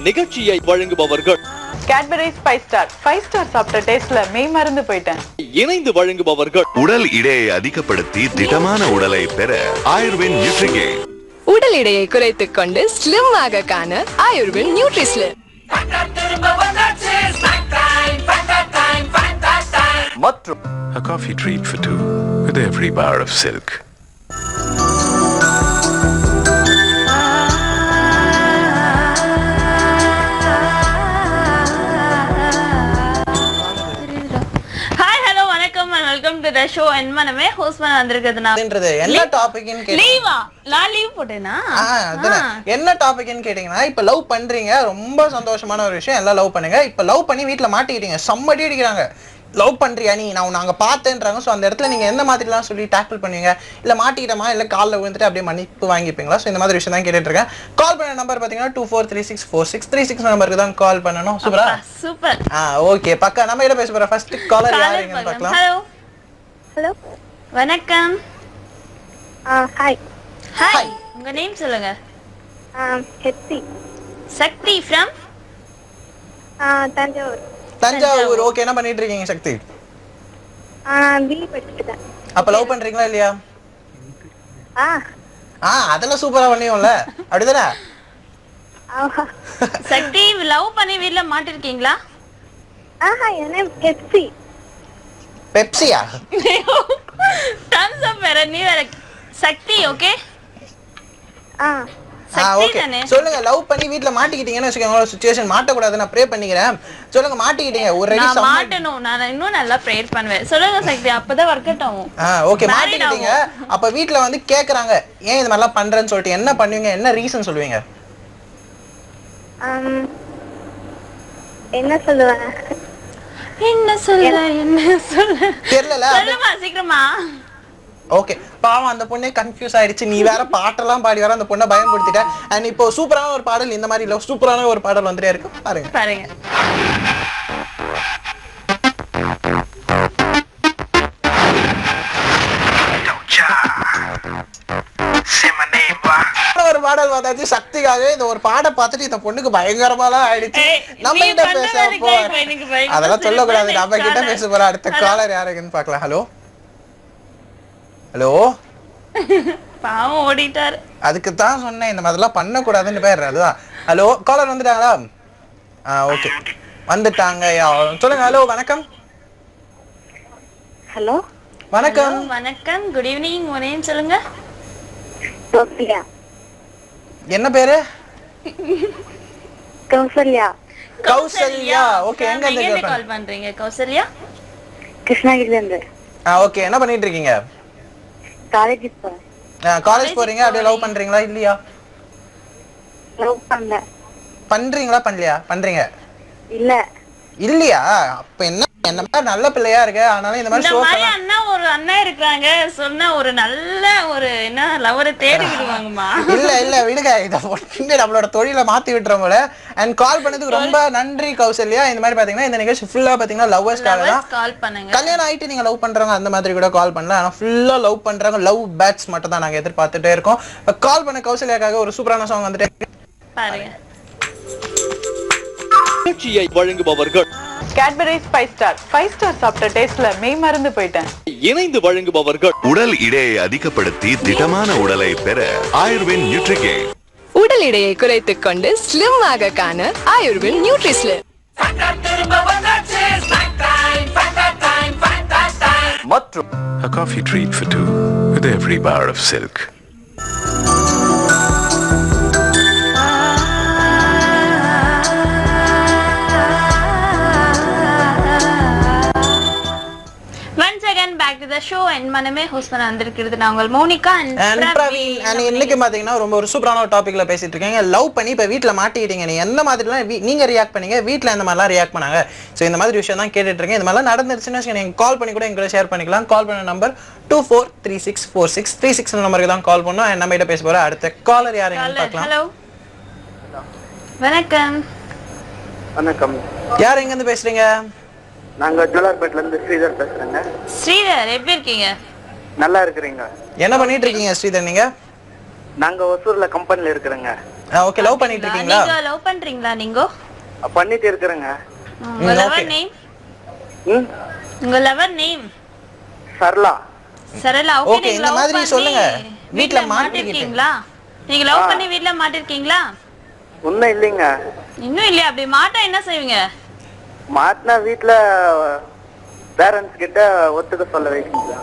நிகழ்ச்சியை வழங்குபவர்கள் Cadbury 5 star சாப்பிட்ட டேஸ்ட்ல மெய் மறந்து போயிட்டேன். இணைந்து வழங்குபவர்கள் உடல் எடையை அதிகப்படுத்தி திடமான உடலை பெற ஆயுர்வேன் நியூட்ரிகேன். உடல் எடையை குறைத்துக் கொண்டு ஸ்லிம் ஆக காண ஆயுர்வேன் நியூட்ரிஸ்லிம். மற்றும் A coffee treat for two with every bar of silk. Welcome to the show. என்னமே ஹோஸ்ட் பண்ண வந்திருக்கிறது நான். என்ன டாபிக்னு கேட்டீங்க? லீவா? நான் லீவ் போட்டேனா? என்ன டாபிக்னு கேட்டீங்கன்னா, இப்ப லவ் பண்றீங்க, ரொம்ப சந்தோஷமான ஒரு விஷயம், எல்லாம் லவ் பண்ணுங்க. இப்ப லவ் பண்ணி வீட்ல மாட்டிக்கிட்டீங்க, செம்மடி அடிக்கிறாங்க. லவ் பண்றியா நீ, நான் நாங்க பார்த்தேன்றாங்க. ஸோ அந்த இடத்துல நீங்க எந்த மாதிரிலாம் சொல்லி டேக்கிள் பண்ணுவீங்க? இல்ல மாட்டிக்கிட்டமா, இல்ல காலில் விழுந்துட்டு அப்படியே மன்னிப்பு வாங்கிப்பீங்களா? ஸோ இந்த மாதிரி விஷயம் தான் கேட்டுட்டு இருக்கேன். கால் பண்ண நம்பர் பாத்தீங்கன்னா 24364636 நம்பருக்கு தான் கால் பண்ணணும். சூப்பரா? சூப்பர். ஓகே, பக்கா நம்ம கிட்ட பேச போற ஃபர்ஸ்ட் காலர் யாருன்னு பார்க்கலாம். ஹலோ வணக்கம். ஹாய். ஹாய், உங்க நேம் சொல்லுங்க. ஹெச்சி. சக்தி ஃப்ரம் தஞ்சாவூர். தஞ்சாவூர். ஓகே, என்ன பண்ணிட்டு இருக்கீங்க சக்தி? பிஇ படிச்சிட்டேன். அப்ப லவ் பண்றீங்களா இல்லையா? அதெல்லாம் சூப்பரா பண்ணியோம்ல, அப்படிதானே? சக்தி, லவ் பண்ணி வீட்ல மாட்டிருக்கீங்களா? என் நேம் ஹெச்சி. பெப்சியா? தம்ஸ் அப் வேற, நீ வேற. சக்தி, ஓகே? ஓகே, சொல்லுங்க. லவ் பண்ணி வீட்ல மாட்டிக்கிட்டீங்கன்னு வெச்சுக்கோங்க. சிச்சுவேஷன் மாட்ட கூடாது, நான் ப்ரே பண்ணிக்கிறேன். சொல்லுங்க, மாட்டிக்கிட்டீங்க. ஒரு ரெடி நான் மாட்டணும். நான் இன்னும் நல்லா ப்ரேயர் பண்ணுவேன். சொல்லுங்க சக்தி, அப்பதான் வொர்க் அவுட் ஆகும். ஓகே, மாட்டிக்கிட்டீங்க. அப்ப வீட்ல வந்து கேக்குறாங்க, ஏன் இது மாதிரிலாம் பண்றேன்னு சொல்லிட்டு என்ன பண்ணுவீங்க? என்ன ரீசன் சொல்லுவீங்க? என்ன சொல்லுவேன்? என்ன சொல்ல தெரியல, சொல்லுமா சீக்கிரமா. ஓகே, பாவம் அந்த பொண்ணே கன்ஃபியூஸ் ஆயிடுச்சு. நீ வேற பாட்டெல்லாம் பாடி வேற அந்த பொண்ணை பயன்படுத்திட்ட. அண்ட் இப்போ சூப்பரான ஒரு பாடல், இந்த மாதிரி இல்ல, சூப்பரான ஒரு பாடல் வந்துட்டே இருக்கு, பாருங்க பாருங்க. ஒரு பாடல் பார்த்தாச்சு சக்திக்காக. இந்த ஒரு பாட பார்த்துட்டு இந்த பொண்ணுக்கு பயங்கரமாலாம் ஆயிடுச்சு. நம்ம கிட்ட பேச அதெல்லாம் சொல்லக்கூடாது, நம்ம கிட்ட பேச போற அடுத்த காலர் யாருக்குன்னு பார்க்கலாம். Hello hello. பாவம் ஓடிட்டாரு. அதுக்கு தான் சொன்னேன், இந்த மாதிரிலாம் பண்ணக்கூடாதுன்னு பேர். அதுதான். ஹலோ, காலர் வந்துட்டாங்களா? ஓகே, வந்துட்டாங்க. சொல்லுங்க. ஹலோ, வணக்கம். ஹலோ வணக்கம். வணக்கம், குட் ஈவினிங். உங்க நேம் சொல்லுங்க. கௌசல்யா. என்ன பேரு? கௌசல்யா. கௌசல்யா. ஓகே, எங்க இருந்து கால் பண்றீங்க? கௌசல்யா, கிருஷ்ணகிரில இருந்து. ஓகே, என்ன பண்ணிட்டு இருக்கீங்க? காலேஜ் போறேன். காலேஜ் போறீங்க. அப்படியே லவ் பண்றீங்களா இல்லையா? லவ் பண்ணல. பண்றீங்களா பண்ணலையா? பண்றீங்க இல்ல. இல்லையா? அப்ப என்ன மாதிரி நல்ல பிள்ளையா இருக்க, ஆனாலும் இந்த மாதிரி அண்ணா ஒரு அண்ணா இருக்காங்க சொன்னா ஒரு நல்ல ஒரு என்ன லவரை தேடி விடுவாங்கம்மா. இல்ல இல்ல விடுங்க, இத நம்மளோட தொழிலை மாத்தி விட்டுறவங்கள. அண்ட் கால் பண்ணதுக்கு ரொம்ப நன்றி கௌசல்யா. இந்த மாதிரி பாத்தீங்கன்னா இந்த நிகழ்ச்சி ஃபுல்லா பாத்தீங்கன்னா லவ்வர்ஸ்க்காக தான். கால் பண்ணுங்க. கல்யாணம் ஆயிட்டு நீங்க லவ் பண்றவங்க அந்த மாதிரி கூட கால் பண்ணலாம். ஆனா ஃபுல்லா லவ் பண்றவங்க, லவ் பேட்ஸ் மட்டும் தான் நாங்க எதிர்பார்த்துட்டே இருக்கோம். கால் பண்ண கௌசல்யாக்காக ஒரு சூப்பரான சாங் வந்துட்டே பாருங்க. நிகழ்ச்சியை வழங்குபவர்கள் Cadbury 5 star சாப்பிட்ட டேஸ்ட்ல மெய் மறந்து போயிட்டேன். இணைந்து வழங்குபவர்கள் உடல் எடையை அதிகப்படுத்தி திடமான உடலை பெற ஆயுர்வேன் நியூட்ரிகேன். உடல் எடையை குறைத்துக் கொண்டு ஸ்லிம் ஆக காண ஆயுர்வேன் நியூட்ரிஸ்லிம். மற்றும் A coffee treat for two with every bar of silk. back to the show. என் மனமே ஹோஸ்ட் பண்ண வந்திருக்கிறது நான் உங்கள் மோனிகா and பிரவீன். and இன்னைக்கு பாத்தீங்கன்னா ரொம்ப ஒரு சூப்பரான ஒரு டாபிக்ல பேசிட்டு இருக்கீங்க. லவ் பண்ணி இப்ப வீட்ல மாட்டிக்கிட்டீங்க, நீ எந்த மாதிரிலாம் நீங்க ரியாக்ட் பண்ணீங்க, வீட்ல எந்த மாதிரிலாம் ரியாக்ட் பண்ணாங்க? சோ இந்த மாதிரி விஷயம் தான் கேட்டுட்டு இருக்கேன். இந்த மாதிரிலாம் நடந்துருச்சுன்னா நீங்க கால் பண்ணி கூட எங்களை ஷேர் பண்ணிக்கலாம். கால் பண்ண நம்பர் 24364636 நம்பருக்கு தான் கால் பண்ணோம். நம்ம கிட்ட பேச போற அடுத்த காலர் யாருன்னு பார்க்கலாம். ஹலோ வணக்கம். வணக்கம். யார் எங்க இருந்து பேசுறீங்க? நாங்க ஜோலார்பேட்ல இருந்து ஸ்ரீதர் பேசுறேங்க. ஸ்ரீதர் எப்படி இருக்கீங்க? நல்லா இருக்கீங்க? என்ன பண்ணிட்டு இருக்கீங்க ஸ்ரீதர் நீங்க? நாங்க ஒசூர்ல கம்பெனில இருக்கறேங்க. ஓகே லவ் பண்ணிட்டு இருக்கீங்களா? நீங்க லவ் பண்றீங்களா நீங்க? பண்ணிட்டு இருக்கிறேங்க. உங்க லவர் நேம்? உங்க lover name? Sarala. Sarala. Okay, okay இந்த மாதிரி சொல்லுங்க. வீட்ல மாட்டிருக்கீங்களா? நீங்க லவ் பண்ணி வீட்ல மாட்டிருக்கீங்களா? ஒன்னும் இல்லைங்க. இன்னும் இல்லையா? அப்படி மாட்டா என்ன செய்வீங்க? மாட்டினா வீட்டுல பேரண்ட்ஸ் கிட்ட ஒத்துக்க சொல்ல வைக்கீங்களா?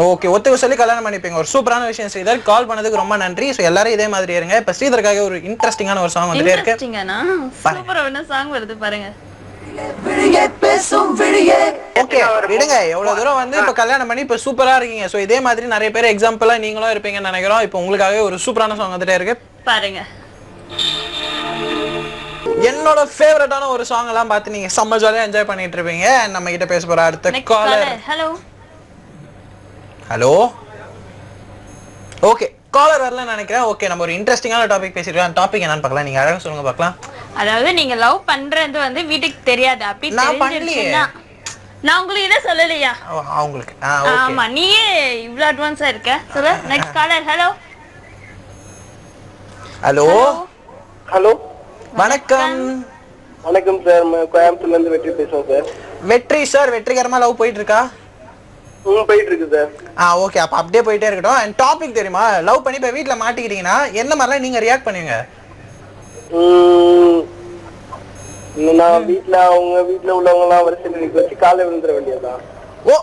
ஓகே ஒத்துக்க சொல்லி கல்யாணம் பண்ணிப்பீங்க. ஒரு சூப்பரான விஷயம் ஸ்ரீதர். கால் பண்ணதுக்கு ரொம்ப நன்றி. ஸோ எல்லாரும் இதே மாதிரி இருங்க. இப்போ ஸ்ரீதருக்காக ஒரு இன்ட்ரெஸ்டிங்கான ஒரு சாங் வந்துட்டே இருக்கு. சூப்பரா என்ன சாங் வருது பாருங்க. ஓகே விடுங்க. எவ்வளவு தூரம் வந்து இப்போ கல்யாணம் பண்ணி இப்போ சூப்பரா இருக்கீங்க. ஸோ இதே மாதிரி நிறைய பேர் எக்ஸாம்பிளா நீங்களும் இருப்பீங்கன்னு நினைக்கிறோம். இப்போ உங்களுக்காக ஒரு சூப்பரான சாங் வந்துட்டே இருக்கு பாருங்க. என்னோட ஃபேவரட்டான ஒரு சாங் எல்லாம் பார்த்து நீங்க செம்ம ஜாலியா என்ஜாய் பண்ணிட்டு இருப்பீங்க. நம்ம கிட்ட பேச போற அடுத்த caller. Hello hello. Okay caller வரலன்னு நினைக்கிறேன். ஓகே நம்ம ஒரு இன்ட்ரெஸ்டிங்கான டாபிக் பேசிருக்கோம். டாபிக் என்னன்னு பார்க்கலாம். நீங்க அழகா சொல்லுங்க பார்க்கலாம். அதாவது நீங்க லவ் பண்றது வந்து வீட்டுக்கு தெரியாது. அப்படி நான் பண்ணலையே. நான் உங்களுக்கு என்ன சொல்லலையா? உங்களுக்கு ஓகே. ஆமா நீயே இவ்ளோ அட்வான்ஸா இருக்க. சொல்லு next caller. Hello hello. Hello வணக்கம். வணக்கம் சார். கோயம்புத்தூர்ல இருந்து வெற்றி பேசுறோம் சார். வெற்றி சார். வெற்றிகரமா லவ் போயிட்டு இருக்கா? போயிட்டு இருக்கு சார். ஓகே அப்ப அப்படியே போயிட்டே இருக்கட்டும். அண்ட் டாபிக் தெரியுமா? லவ் பண்ணி இப்ப வீட்ல மாட்டிக்கிட்டீங்கன்னா என்ன மாதிரிலாம் நீங்க ரியாக்ட் பண்ணுவீங்க? நான் அவங்க வீட்டுல உள்ளவங்க எல்லாம் வரிசையில் நிக்க வச்சு காலை விழுந்துட வேண்டியதுதான். ஓ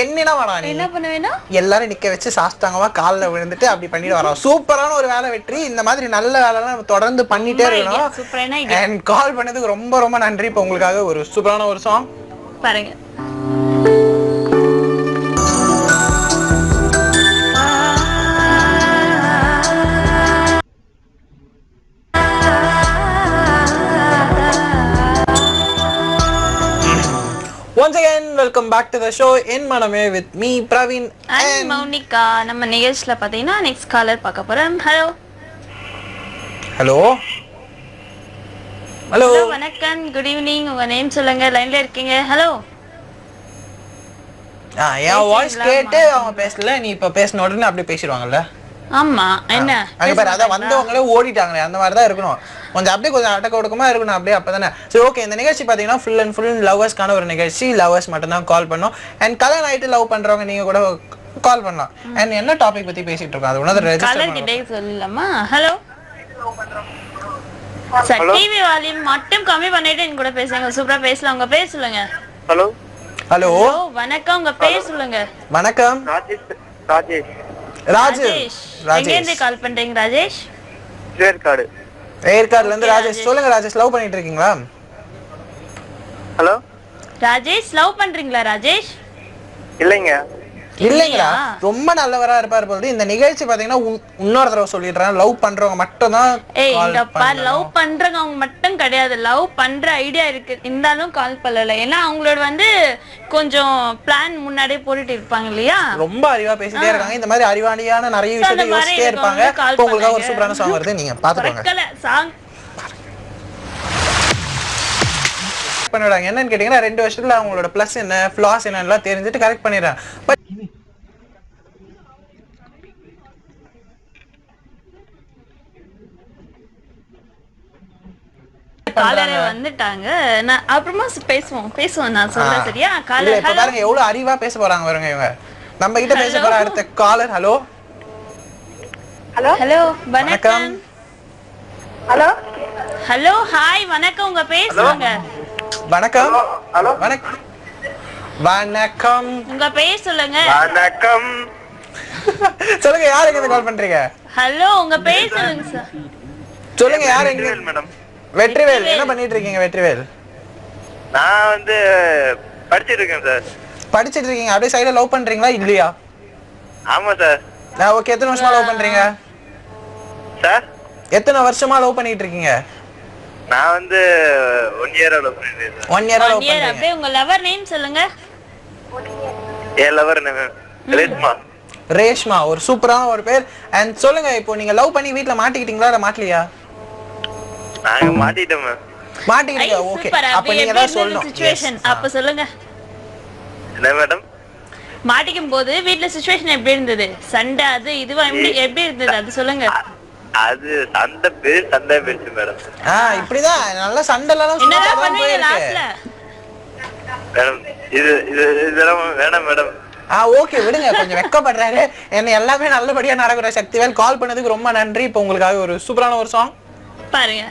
என்னன்னா வரா நீ என்ன பண்ண வேணும்? எல்லாரும் நிக்க வச்சு சாஸ்தாங்கமா காலில் விழுந்துட்டு அப்படி பண்ணிட்டு வரோம். சூப்பரான ஒரு வேலை வெற்றி. இந்த மாதிரி நல்ல வேலைலாம் நம்ம தொடர்ந்து பண்ணிட்டே இருக்கணும். சூப்பரான ஐடியா. அண்ட் கால் பண்ணதுக்கு ரொம்ப ரொம்ப நன்றி. இப்போ உங்களுக்காக ஒரு சூப்பரான ஒரு சாங் பாருங்க. Once again, welcome back to the show in Maname with me, Praveen and Monica. நம்ம நிகழ்ச்சியில பாத்தீங்கன்னா நெக்ஸ்ட் காலர் பார்க்க போறோம். ஹலோ ஹலோ ஹலோ வணக்கம். Good evening. உங்க நேம் சொல்லுங்க. லைன்ல இருக்கீங்க. ஹலோ. என் வாய்ஸ் கேட்டு அவங்க பேசல. நீ இப்ப பேசின உடனே அப்படியே பேசிடுவாங்கல்ல? ஆமா என்ன அங்க பாரு அத வந்தவங்களே ஓடிட்டாங்களே. அந்த மாதிரி தான் இருக்கணும். கொஞ்சம் அப்படியே கொஞ்சம் அடக்க ஒடுக்கமா இருக்கணும். அப்படியே அப்பதானே. சரி ஓகே. இந்த நிகழ்ச்சி பாத்தீங்கன்னா ஃபுல் அண்ட் ஃபுல் லவர்ஸ்க்கான ஒரு நிகழ்ச்சி. லவர்ஸ் மட்டும் தான் கால் பண்ணோம். அண்ட் கல்யாணம் ஆயிட்டு லவ் பண்றவங்க நீங்க கூட கால் பண்ணலாம். அண்ட் என்ன டாபிக் பத்தி பேசிட்டு இருக்கோம் அது உனது காலர் கிட்டே சொல்லலாமா? Hello sir. டிவி வால்யூம் மட்டும் கம்மி பண்ணிட்டு என் கூட பேசுங்க. சூப்பரா பேசலாம். உங்க பேர் சொல்லுங்க. ஹலோ ஹலோ வணக்கம். உங்க பேர் சொல்லுங்க. வணக்கம். ராஜேஷ். ராஜேஷ். எங்க இருந்து கால் பண்றீங்க ராஜேஷ்? ஏற்காடு. ஏற்காடுல இருந்து ராஜேஷ். சொல்லுங்க ராஜேஷ், லவ் பண்ணிட்டு இருக்கீங்களா? ஹலோ ராஜேஷ் லவ் பண்றீங்களா ராஜேஷ்? இல்லைங்க. இல்லைங்களா? ரொம்ப நல்லவரா இருப்பாரு போல. இந்த நிகழ்ச்சி பாத்தீங்கன்னா இன்னொரு தடவை சொல்லிடுறேன். லவ் பண்றவங்க மட்டும் தான் லவ் பண்றவங்க அவங்க மட்டும் கிடையாது. லவ் பண்ற ஐடியா இருக்கு இருந்தாலும் கால் பண்ணல. ஏன்னா அவங்களோட வந்து கொஞ்சம் பிளான் முன்னாடியே போட்டுட்டு இருப்பாங்க இல்லையா? ரொம்ப அறிவா பேசிட்டே இருக்காங்க. இந்த மாதிரி அறிவாளியான நிறைய விஷயத்தை யோசிச்சிட்டே இருப்பாங்க. உங்களுக்கு ஒரு சூப்பரான சாங் வருது. நீங்க பாத்துக்கோங்க. சாங் பண்ணிடுறாங்க. என்னன்னு கேட்டீங்கன்னா 2 வருஷத்துல அவங்களோட பிளஸ் என்ன ஃபிளாஸ் என்னன்னு தெரிஞ்சுட்டு கரெக்ட் பண்ணிடுறாங்க. பட் காலரே வந்துட்டாங்க. நான் அப்புறமா பேசுவோம் நான் சொல்றேன். சரியா? காலர் இப்ப பாருங்க எவ்வளவு அறிவா பேச போறாங்க பாருங்க இவங்க. நம்ம கிட்ட பேச போற அடுத்த காலர். ஹலோ ஹலோ ஹலோ வணக்கம். ஹலோ ஹலோ ஹாய் வணக்கம். உங்க பேர் சொல்லுங்க. வணக்கம். ஹலோ வணக்கம். வணக்கம். உங்க பேர் சொல்லுங்க. வணக்கம். சொல்லுங்க யார் எங்க கால் பண்றீங்க? ஹலோ உங்க பேர் சொல்லுங்க சார். சொல்லுங்க யார் எங்க? மேடம். வெற்றிவேல். என்ன பண்ணிட்டு இருக்கீங்க வெற்றிவேல்? நான் வந்து படிச்சிட்டு இருக்கேன் சார். படிச்சிட்டு இருக்கீங்க. அப்படியே சைடுல லவ் பண்றீங்களா இல்லையா? ஆமா சார். ஓகே. எத்தனை வருஷமா லவ் பண்றீங்க சார்? எத்தனை வருஷமா லவ் பண்ணிட்டு இருக்கீங்க? நான் வந்து 1 இயர் லவ் பண்ணிட்டு இருக்கேன். 1 இயரா லவ் One year. பண்றீங்க. அப்படியே உங்க லவர் நேம் சொல்லுங்க. என் லவர் நேம் ரேஷ்மா. ரேஷ்மா ஒரு சூப்பரான ஒரு பேர். அண்ட் சொல்லுங்க இப்போ நீங்க லவ் பண்ணி வீட்ல மாட்டிக்கிட்டீங்களா இல்ல மாட்டலையா? நாங்க மாட்டிட்டோம். மாட்டிக்கிட்டீங்க. ஓகே. அப்ப நீங்க தான் சொல்லணும். சிச்சுவேஷன் அப்ப சொல்லுங்க. என்ன மேடம்? மாட்டிக்கும் போது வீட்ல சிச்சுவேஷன் எப்படி இருந்தது? சண்டை அது இதுவா எப்படி இருந்தது அது சொல்லுங்க. அது சண்டை பெருசு மேடம். இப்படிதான் நல்ல சண்டைலாம் என்னதான் பண்ணுவீங்க லாஸ்ட்ல? மேடம் இதெல்லாம் வேணாம் மேடம். ஓகே விடுங்க, கொஞ்சம் வெக்கப்படுறாரு. என்ன எல்லாமே நல்லபடியா நடக்கிற சக்திவேல் கால் பண்ணதுக்கு ரொம்ப நன்றி. இப்போ உங்களுக்காக ஒரு சூப்பரான ஒரு சாங் பாருங்க.